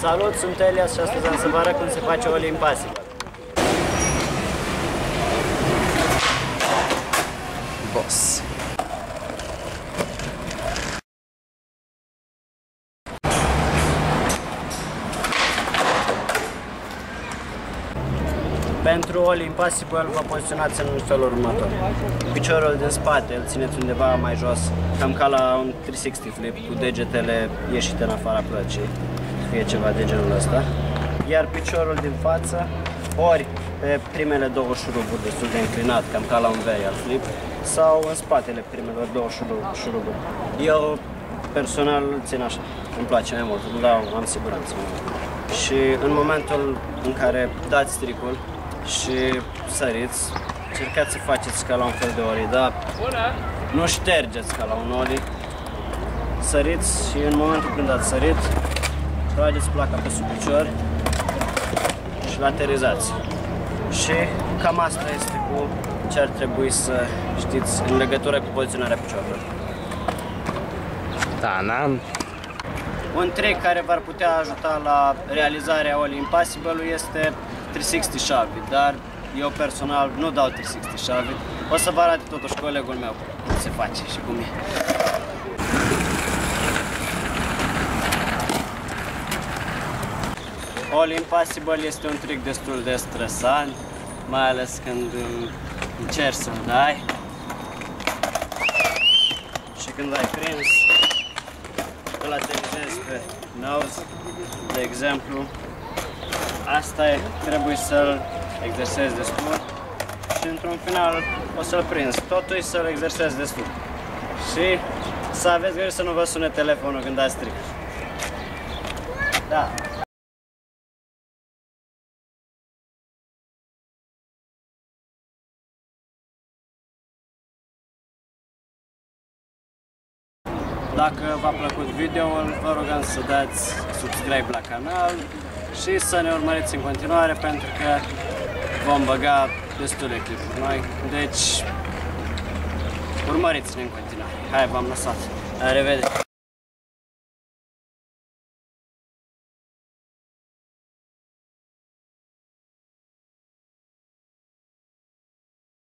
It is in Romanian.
Salut, sunt Elias și astăzi am să vă arăt cum se face All Impossible. Boss. Pentru All Impossible vă poziționați în felul următor. Piciorul din spate îl țineți undeva mai jos, cam ca la un 360 flip, cu degetele ieșite în afara plăcii, fie ceva de genul ăsta. Iar piciorul din față, ori pe primele două șuruburi destul de înclinat, cam ca la un varial flip, sau în spatele primelor două șuruburi. Eu personal țin așa, îmi place mai mult, îmi dau, am siguranță. Și în momentul în care dați tricul și săriți, încercați să faceți ca la un fel de ollie, dar nu ștergeți ca la un ollie. Săriți și în momentul când ați sărit, trageți placa pe sub picior și laterizați. Și cam asta este cu ce ar trebui să știți în legătură cu poziționarea picioarelor. Da, n-am. Un trick care v-ar putea ajuta la realizarea All Impossible este 360 shove, dar eu personal nu dau 360 shove. O să vă arate totuși colegul meu cum se face și cum e. All Impossible este un trick destul de stresant, mai ales când încerci să-l dai și când ai prins, îl aterizezi pe nose, de exemplu. Asta e, trebuie să-l exersezi destul și într-un final o să-l prinzi. Totul e să-l exersezi destul și să aveți grijă să nu vă sune telefonul când dați trick. Da. Dacă v-a plăcut video-ul, vă rugăm să dați subscribe la canal și să ne urmăriți în continuare, pentru că vom băga destule clipuri noi, deci urmăriți-ne în continuare. Hai, v-am lăsat. La revedere!